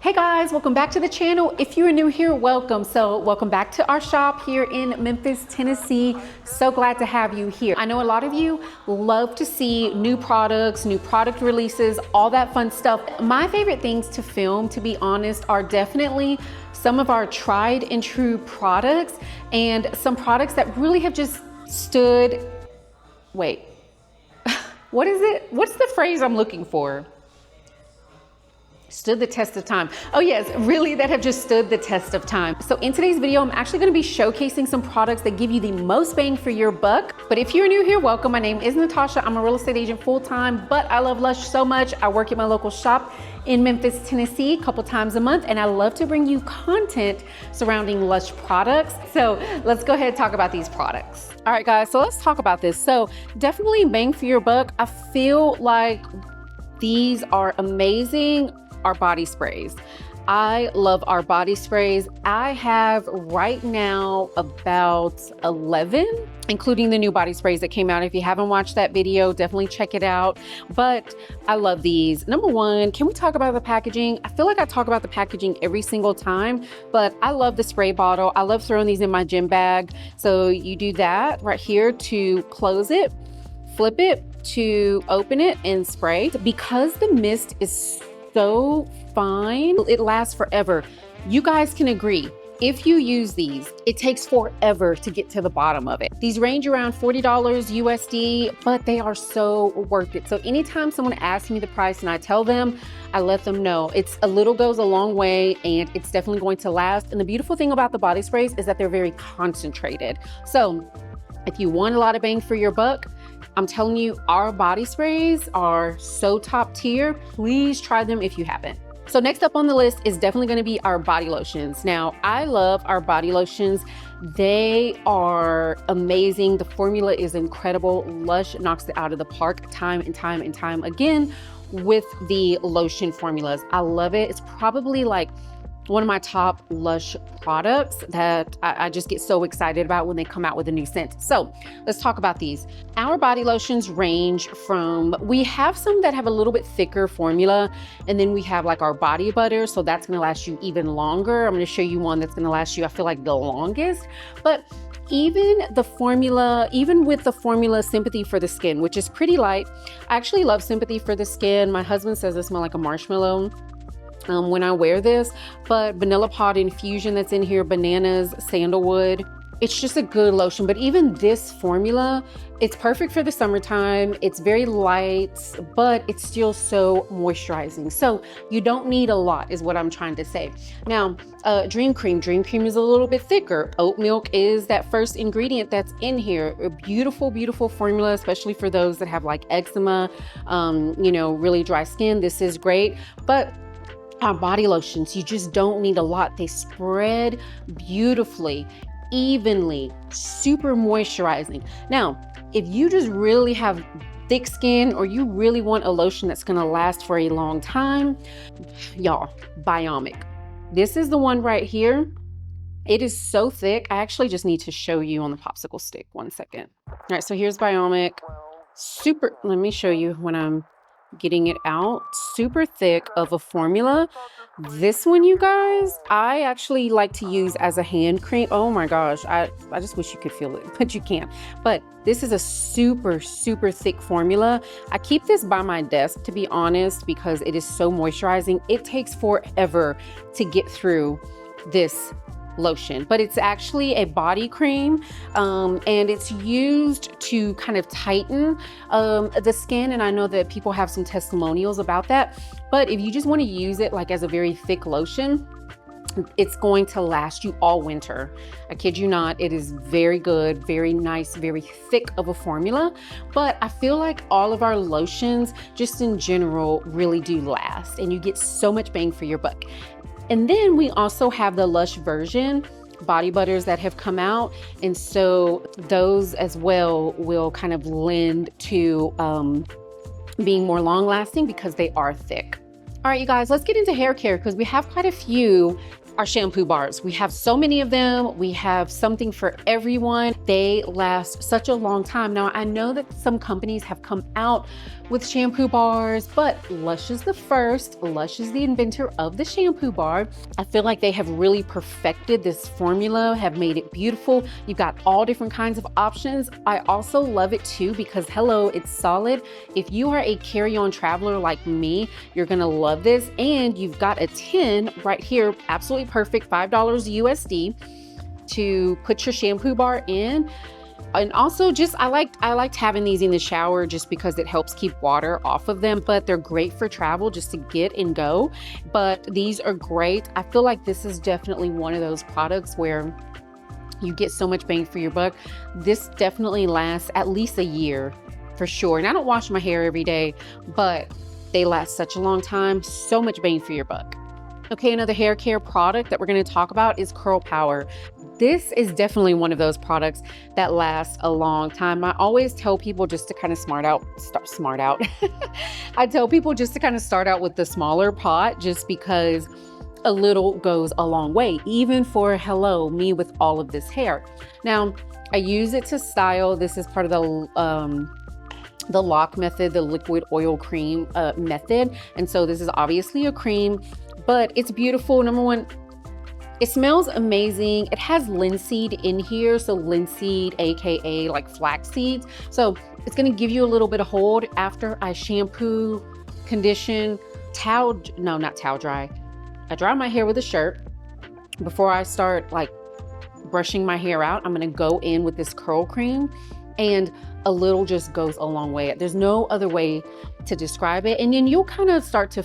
Hey guys, welcome back to the channel. If you are new here, welcome. So welcome back to our shop here in Memphis, Tennessee. So glad to have you here. I know a lot of you love to see new products, new product releases, all that fun stuff. My favorite things to film, to be honest, are definitely some of our tried and true products and some products that really have just stood, wait, what is it? What's the phrase I'm looking for? Stood the test of time. Oh yes, really, that have just stood the test of time. So in today's video, I'm actually gonna be showcasing some products that give you the most bang for your buck. But if you're new here, welcome. My name is Natasha. I'm a real estate agent full-time, but I love Lush so much. I work at my local shop in Memphis, Tennessee, a couple times a month, and I love to bring you content surrounding Lush products. So let's go ahead and talk about these products. All right, guys, so let's talk about this. So definitely bang for your buck. I feel like these are amazing. Our body sprays. I love our body sprays. I have right now about 11, including the new body sprays that came out. If you haven't watched that video, definitely check it out. But I love these. Number one, can we talk about the packaging? I feel like I talk about the packaging every single time, but I love the spray bottle. I love throwing these in my gym bag. So you do that right here to close it, flip it to open it and spray. Because the mist is so fine, it lasts forever. You guys can agree, if you use these, it takes forever to get to the bottom of it. These range around $40 USD, but they are so worth it. So anytime someone asks me the price and I tell them, I let them know it's a little goes a long way and it's definitely going to last. And the beautiful thing about the body sprays is that they're very concentrated. So if you want a lot of bang for your buck, I'm telling you, our body sprays are so top tier. Please try them if you haven't. So next up on the list is definitely gonna be our body lotions. Now, I love our body lotions. They are amazing. The formula is incredible. Lush knocks it out of the park time and time and time again with the lotion formulas. I love it. It's probably like one of my top Lush products that I just get so excited about when they come out with a new scent. So let's talk about these. Our body lotions range from, we have some that have a little bit thicker formula, and then we have like our body butter. So that's gonna last you even longer. I'm gonna show you one that's gonna last you, I feel like, the longest. But even the formula, even with the formula Sympathy for the Skin, which is pretty light. I actually love Sympathy for the Skin. My husband says it smells like a marshmallow when I wear this, but vanilla pod infusion that's in here, bananas, sandalwood. It's just a good lotion. But even this formula, it's perfect for the summertime. It's very light, but it's still so moisturizing. So you don't need a lot is what I'm trying to say. Now, Dream Cream is a little bit thicker. Oat milk is that first ingredient that's in here. A beautiful, beautiful formula, especially for those that have like eczema, you know, really dry skin. This is great. But our body lotions, you just don't need a lot. They spread beautifully, evenly, super moisturizing. Now, if you just really have thick skin or you really want a lotion that's gonna last for a long time, y'all, Biomic. This is the one right here. It is so thick. I actually just need to show you on the popsicle stick. 1 second. All right, so here's Biomic. Super, let me show you when I'm getting it out. Super thick of a formula. This one, you guys, I actually like to use as a hand cream. Oh my gosh, I just wish you could feel it, but you can't. But this is a super, super thick formula. I keep this by my desk, to be honest, because it is so moisturizing. It takes forever to get through this lotion, but it's actually a body cream, and it's used to kind of tighten the skin. And I know that people have some testimonials about that, but if you just want to use it like as a very thick lotion, it's going to last you all winter. I kid you not. It is very good, very nice, very thick of a formula. But I feel like all of our lotions just in general really do last, and you get so much bang for your buck. And then we also have the Lush version body butters that have come out. And so those as well will kind of lend to being more long lasting because they are thick. All right, you guys, let's get into hair care because we have quite a few our shampoo bars. We have so many of them. We have something for everyone. They last such a long time. Now, I know that some companies have come out with shampoo bars, but Lush is the first. Lush is the inventor of the shampoo bar. I feel like they have really perfected this formula, have made it beautiful. You've got all different kinds of options. I also love it too because hello, it's solid. If you are a carry-on traveler like me, you're gonna love this. And you've got a tin right here, absolutely perfect, $5 USD to put your shampoo bar in. And also just, I liked having these in the shower just because it helps keep water off of them, but they're great for travel just to get and go. But these are great. I feel like this is definitely one of those products where you get so much bang for your buck. This definitely lasts at least a year for sure. And I don't wash my hair every day, but they last such a long time, so much bang for your buck. Okay, another hair care product that we're going to talk about is Curl Power. This is definitely one of those products that lasts a long time. I always tell people just to kind of smart out. I tell people just to kind of start out with the smaller pot just because a little goes a long way, even for hello, me with all of this hair. Now, I use it to style. This is part of the lock method, the liquid oil cream method. And so this is obviously a cream, but it's beautiful. Number one, it smells amazing. It has linseed in here. So linseed, AKA like flax seeds. So it's gonna give you a little bit of hold after I shampoo, condition, not towel dry. I dry my hair with a shirt. Before I start like brushing my hair out, I'm gonna go in with this curl cream, and a little just goes a long way. There's no other way to describe it. And then you'll kind of start to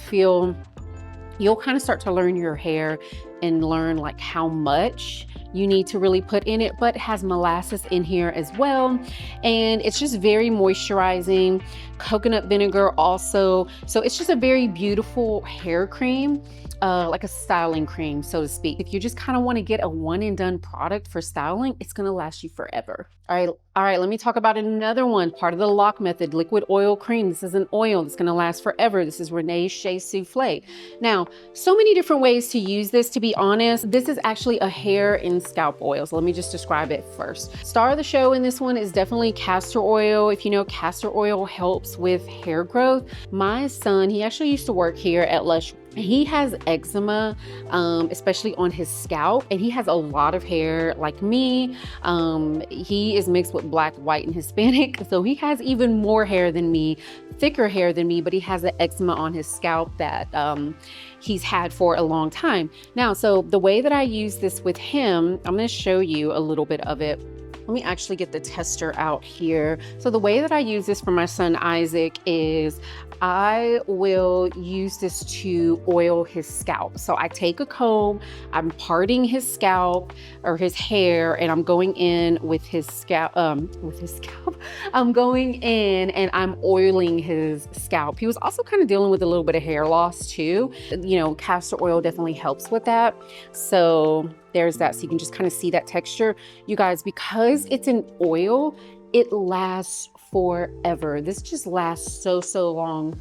learn your hair and learn like how much you need to really put in it, but it has molasses in here as well. And it's just very moisturizing. Coconut vinegar also. So it's just a very beautiful hair cream. Like a styling cream, so to speak. If you just kind of want to get a one and done product for styling, it's going to last you forever. All right, let me talk about another one, part of the lock method, liquid oil cream. This is an oil that's going to last forever. This is Renee's Shea Souffle. Now, so many different ways to use this, to be honest. This is actually a hair and scalp oil. So let me just describe it first. Star of the show in this one is definitely castor oil. If you know, castor oil helps with hair growth. My son, he actually used to work here at Lush. He has eczema, especially on his scalp, and he has a lot of hair like me. He is mixed with black, white, and Hispanic, so he has even more hair than me, thicker hair than me, but he has the eczema on his scalp that he's had for a long time. Now, so the way that I use this with him, I'm gonna show you a little bit of it. Let me actually get the tester out here. So the way that I use this for my son Isaac is I will use this to oil his scalp. So I take a comb, I'm parting his scalp or his hair, and I'm going in with his scalp, I'm going in and I'm oiling his scalp. He was also kind of dealing with a little bit of hair loss too. You know, castor oil definitely helps with that. So there's that. So you can just kind of see that texture. You guys, because it's an oil, it lasts forever. This just lasts so long.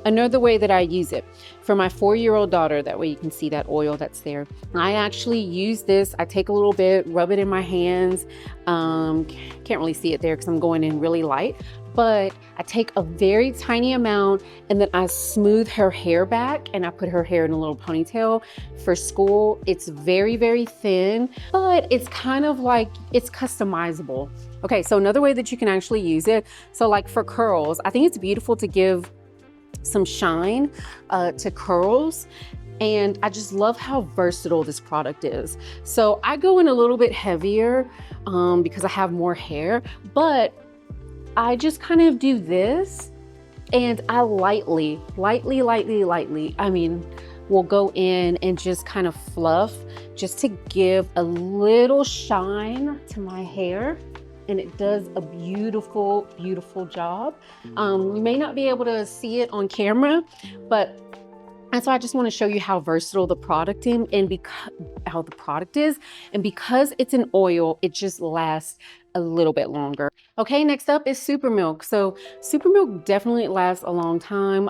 Another way that I use it for my 4-year-old daughter, that way you can see that oil that's there. I actually use this. I take a little bit, rub it in my hands. Can't really see it there because I'm going in really light, but I take a very tiny amount and then I smooth her hair back and I put her hair in a little ponytail for school. It's very thin, but it's kind of like, it's customizable. Okay, so another way that you can actually use it, so like for curls, I think it's beautiful to give some shine to curls. And I just love how versatile this product is. So I go in a little bit heavier because I have more hair, but I just kind of do this and I lightly, I mean, will go in and just kind of fluff just to give a little shine to my hair. And it does a beautiful job. You may not be able to see it on camera, but and so I just want to show you how versatile the product is, and because it's an oil, it just lasts a little bit longer. Okay, next up is Super Milk. So Super Milk definitely lasts a long time.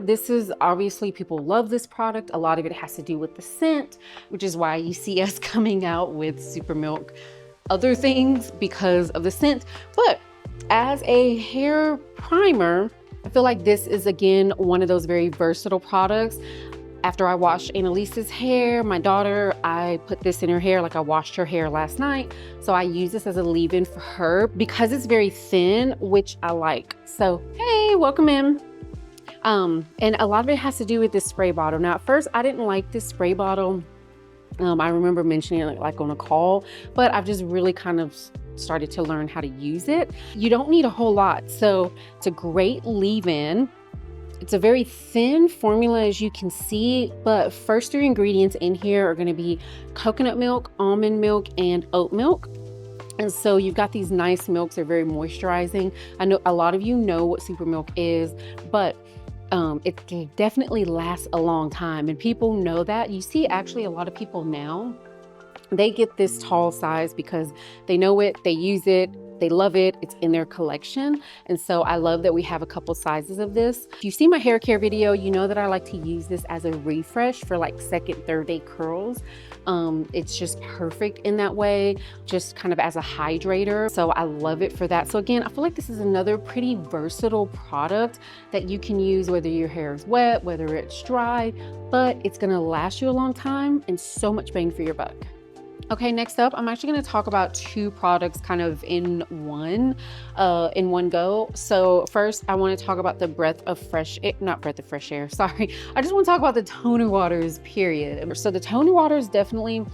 This is obviously, people love this product. A lot of it has to do with the scent, which is why you see us coming out with Super Milk other things because of the scent. But as a hair primer, I feel like this is again one of those very versatile products. After I washed Annalise's hair, my daughter, I put this in her hair, like I washed her hair last night. So I use this as a leave-in for her because it's very thin, which I like. So, hey, welcome in. And a lot of it has to do with this spray bottle. Now, at first, I didn't like this spray bottle. I remember mentioning it like on a call, but I've just really kind of started to learn how to use it. You don't need a whole lot. So it's a great leave-in. It's a very thin formula, as you can see, but first 3 ingredients in here are going to be coconut milk, almond milk, and oat milk. And so you've got these nice milks. They're very moisturizing. I know a lot of you know what Super Milk is, but it can definitely lasts a long time. And people know that. You see actually a lot of people now, they get this tall size because they know it, they use it, they love it, it's in their collection. And so I love that we have a couple sizes of this. If you've seen my hair care video, you know that I like to use this as a refresh for like 2nd, 3rd day curls. It's just perfect in that way, just kind of as a hydrator. So I love it for that. So again, I feel like this is another pretty versatile product that you can use whether your hair is wet, whether it's dry, but it's gonna last you a long time and so much bang for your buck. Okay, next up, I'm actually going to talk about 2 products kind of in one go. So first, I want to talk about the breath of fresh air, not breath of fresh air, sorry. I just want to talk about the toner waters, period. So the toner waters definitely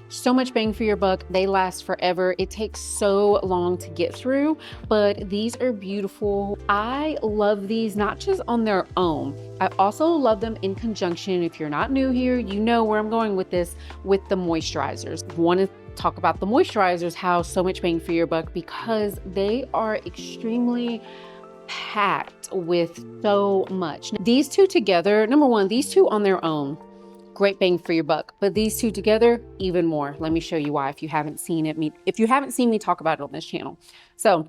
so much bang for your buck. They last forever. It takes so long to get through, but these are beautiful. I love these not just on their own. I also love them in conjunction. If you're not new here, you know where I'm going with this, with the moisturizers. Want to talk about the moisturizers, how so much bang for your buck, because they are extremely packed with so much. These 2 together, number one, these 2 on their own, great bang for your buck, but these 2 together, even more. Let me show you why if you haven't seen it. If you haven't seen me talk about it on this channel. So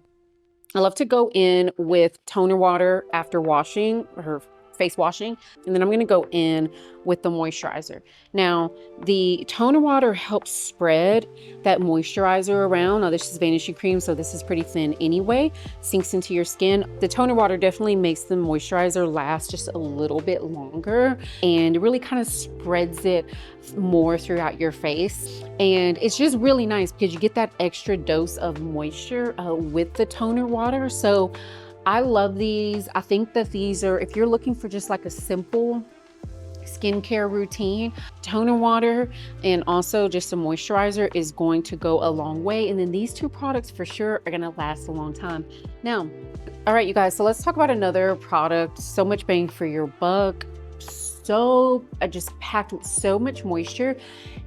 I love to go in with toner water after washing or face washing, and then I'm going to go in with the moisturizer. Now, the toner water helps spread that moisturizer around. Now, this is vanishing cream, so this is pretty thin anyway, sinks into your skin. The toner water definitely makes the moisturizer last just a little bit longer, and it really kind of spreads it more throughout your face. And it's just really nice because you get that extra dose of moisture with the toner water. So I love these. I think that these are, if you're looking for just like a simple skincare routine, toner water and also just a moisturizer is going to go a long way. And then these 2 products for sure are gonna last a long time. Now, all right, you guys, so let's talk about another product. So much bang for your buck. So just packed with so much moisture.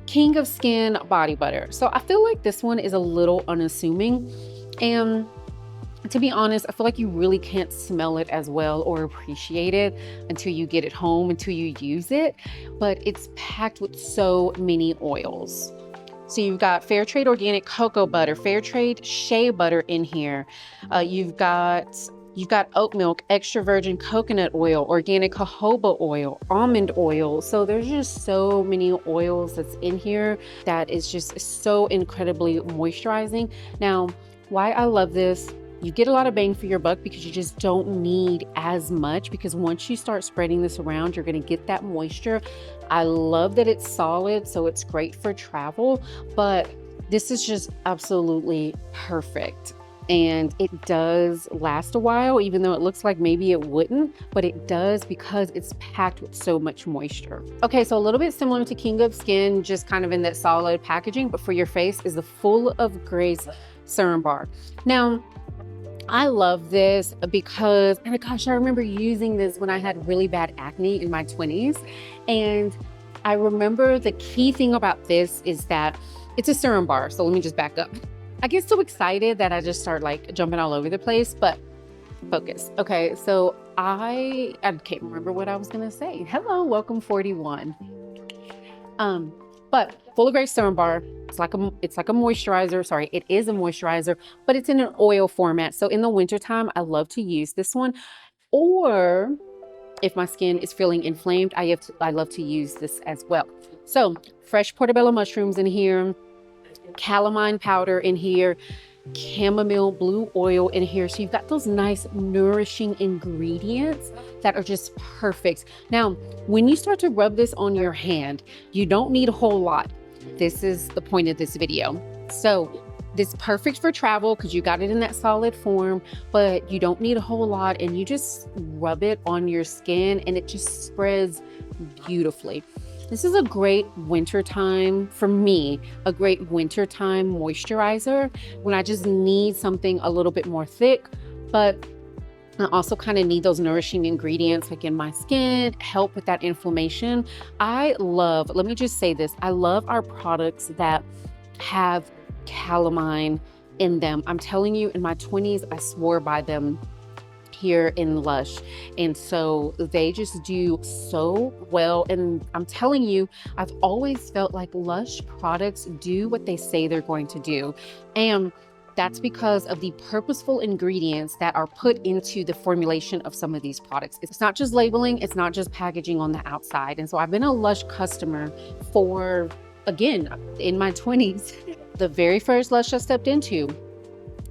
King of Skin Body Butter. So I feel like this one is a little unassuming, and to be honest, I feel like you really can't smell it as well or appreciate it until you get it home, until you use it. But it's packed with so many oils. So you've got fair trade organic cocoa butter, fair trade shea butter in here. You've got oat milk, extra virgin coconut oil, organic jojoba oil, almond oil. So there's just so many oils that's in here that is just so incredibly moisturizing. Now, why I love this, you get a lot of bang for your buck because you just don't need as much, because once you start spreading this around, you're going to get that moisture. I love that it's solid, so it's great for travel, but this is just absolutely perfect. And it does last a while, even though it looks like maybe it wouldn't, but it does because it's packed with so much moisture. Okay, so a little bit similar to King of Skin, just kind of in that solid packaging, but for your face is the Full of Grace Serum Bar. Now, I love this because, and gosh, I remember using this when I had really bad acne in my 20s. And I remember the key thing about this is that it's a serum bar. So let me just back up. I get so excited that I just start like jumping all over the place, but focus. Okay, so I can't remember what I was gonna say. Hello, welcome 41. But Full Grade Serum Bar, it's like a moisturizer. Sorry, it is a moisturizer, but it's in an oil format. So in the wintertime, I love to use this one. Or if my skin is feeling inflamed, I love to use this as well. So fresh portobello mushrooms in here, calamine powder in here, chamomile blue oil in here. So you've got those nice nourishing ingredients that are just perfect. Now, when you start to rub this on your hand, you don't need a whole lot. This is the point of this video. So this is perfect for travel because you got it in that solid form, but you don't need a whole lot, and you just rub it on your skin and it just spreads beautifully. This is a great wintertime, for me, a great wintertime moisturizer when I just need something a little bit more thick, but I also kind of need those nourishing ingredients like in my skin, help with that inflammation. Let me just say this, I love our products that have calamine in them. I'm telling you, in my 20s, I swore by them here in Lush, and so they just do so well. And I'm telling you, I've always felt like Lush products do what they say they're going to do, and that's because of the purposeful ingredients that are put into the formulation of some of these products. It's not just labeling, it's not just packaging on the outside. And so I've been a Lush customer for, again, in my 20s. The very first Lush I stepped into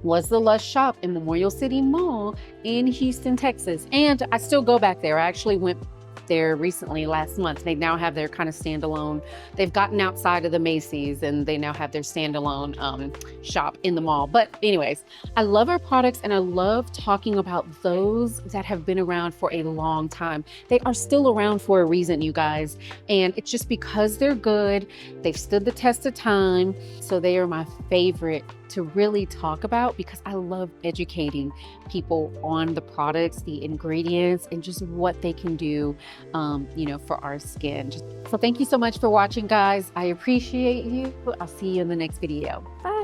was the Lush shop in Memorial City Mall in Houston, Texas. And I still go back there. I actually went there recently last month. They now have their kind of standalone, they've gotten outside of the Macy's and they now have their standalone shop in the mall. But anyways, I love our products and I love talking about those that have been around for a long time. They are still around for a reason, you guys. And it's just because they're good. They've stood the test of time. So they are my favorite to really talk about because I love educating people on the products, the ingredients, and just what they can do, for our skin. So thank you so much for watching, guys. I appreciate you. I'll see you in the next video. Bye.